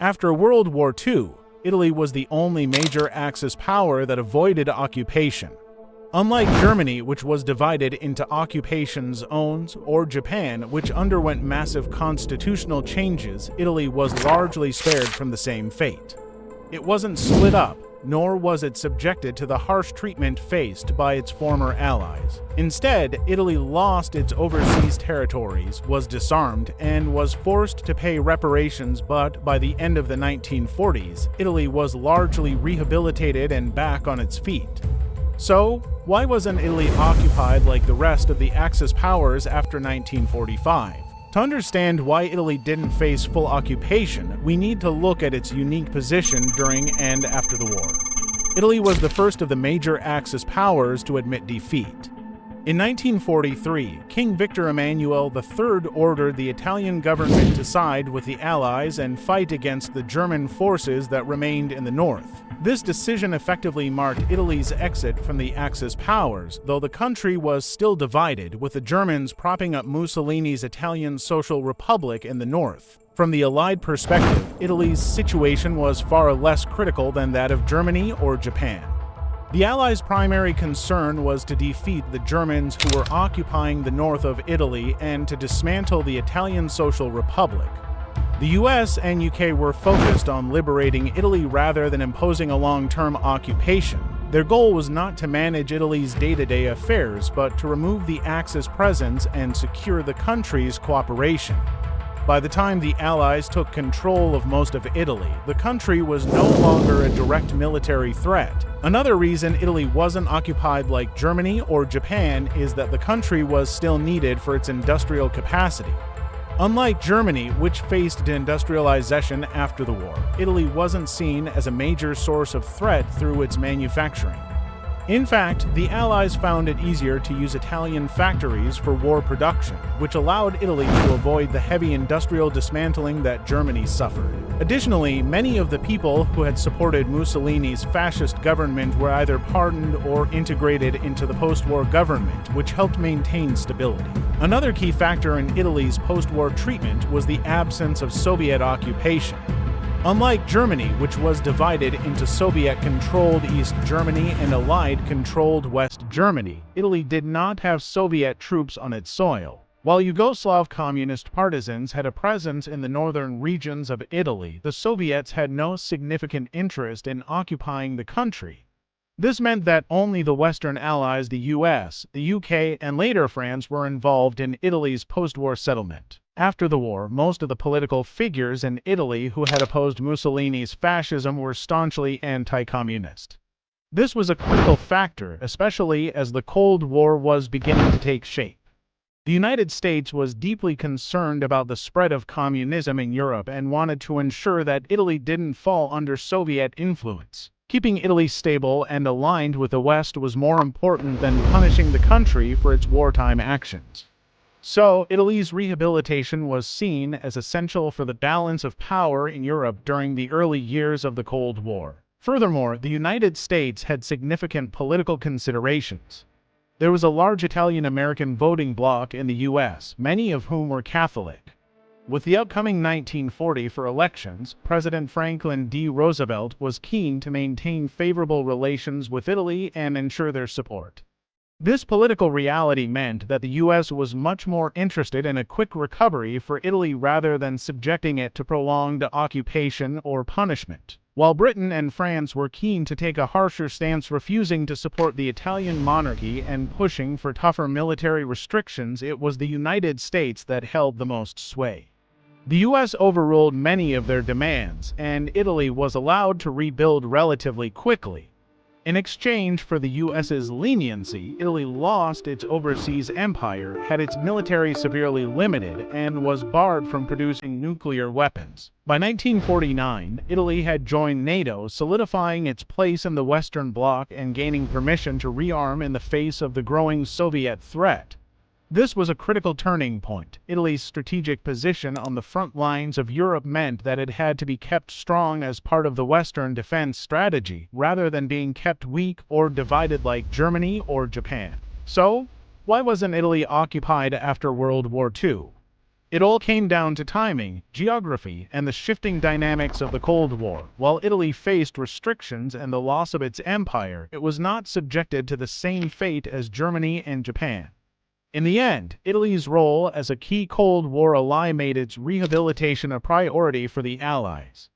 After World War II, Italy was the only major Axis power that avoided occupation. Unlike Germany, which was divided into occupation zones, or Japan, which underwent massive constitutional changes, Italy was largely spared from the same fate. It wasn't split up, nor was it subjected to the harsh treatment faced by its former allies. Instead, Italy lost its overseas territories, was disarmed, and was forced to pay reparations, but by the end of the 1940s, Italy was largely rehabilitated and back on its feet. So, why wasn't Italy occupied like the rest of the Axis powers after 1945? To understand why Italy didn't face full occupation, we need to look at its unique position during and after the war. Italy was the first of the major Axis powers to admit defeat. In 1943, King Victor Emmanuel III ordered the Italian government to side with the Allies and fight against the German forces that remained in the north. This decision effectively marked Italy's exit from the Axis powers, though the country was still divided, with the Germans propping up Mussolini's Italian Social Republic in the north. From the Allied perspective, Italy's situation was far less critical than that of Germany or Japan. The Allies' primary concern was to defeat the Germans who were occupying the north of Italy and to dismantle the Italian Social Republic. The US and UK were focused on liberating Italy rather than imposing a long-term occupation. Their goal was not to manage Italy's day-to-day affairs, but to remove the Axis presence and secure the country's cooperation. By the time the Allies took control of most of Italy, the country was no longer a direct military threat. Another reason Italy wasn't occupied like Germany or Japan is that the country was still needed for its industrial capacity. Unlike Germany, which faced deindustrialization after the war, Italy wasn't seen as a major source of threat through its manufacturing. In fact, the Allies found it easier to use Italian factories for war production, which allowed Italy to avoid the heavy industrial dismantling that Germany suffered. Additionally, many of the people who had supported Mussolini's fascist government were either pardoned or integrated into the post-war government, which helped maintain stability. Another key factor in Italy's post-war treatment was the absence of Soviet occupation. Unlike Germany, which was divided into Soviet-controlled East Germany and Allied-controlled West Germany, Italy did not have Soviet troops on its soil. While Yugoslav communist partisans had a presence in the northern regions of Italy, the Soviets had no significant interest in occupying the country. This meant that only the Western Allies, the US, the UK, and later France, were involved in Italy's post-war settlement. After the war, most of the political figures in Italy who had opposed Mussolini's fascism were staunchly anti-communist. This was a critical factor, especially as the Cold War was beginning to take shape. The United States was deeply concerned about the spread of communism in Europe and wanted to ensure that Italy didn't fall under Soviet influence. Keeping Italy stable and aligned with the West was more important than punishing the country for its wartime actions. So, Italy's rehabilitation was seen as essential for the balance of power in Europe during the early years of the Cold War. Furthermore, the United States had significant political considerations. There was a large Italian-American voting bloc in the US, many of whom were Catholic. With the upcoming 1944 elections, President Franklin D. Roosevelt was keen to maintain favorable relations with Italy and ensure their support. This political reality meant that the US was much more interested in a quick recovery for Italy rather than subjecting it to prolonged occupation or punishment. While Britain and France were keen to take a harsher stance, refusing to support the Italian monarchy and pushing for tougher military restrictions, it was the United States that held the most sway. The US overruled many of their demands, and Italy was allowed to rebuild relatively quickly. In exchange for the US's leniency, Italy lost its overseas empire, had its military severely limited, and was barred from producing nuclear weapons. By 1949, Italy had joined NATO, solidifying its place in the Western Bloc and gaining permission to rearm in the face of the growing Soviet threat. This was a critical turning point. Italy's strategic position on the front lines of Europe meant that it had to be kept strong as part of the Western defense strategy, rather than being kept weak or divided like Germany or Japan. So, why wasn't Italy occupied after World War II? It all came down to timing, geography, and the shifting dynamics of the Cold War. While Italy faced restrictions and the loss of its empire, it was not subjected to the same fate as Germany and Japan. In the end, Italy's role as a key Cold War ally made its rehabilitation a priority for the Allies.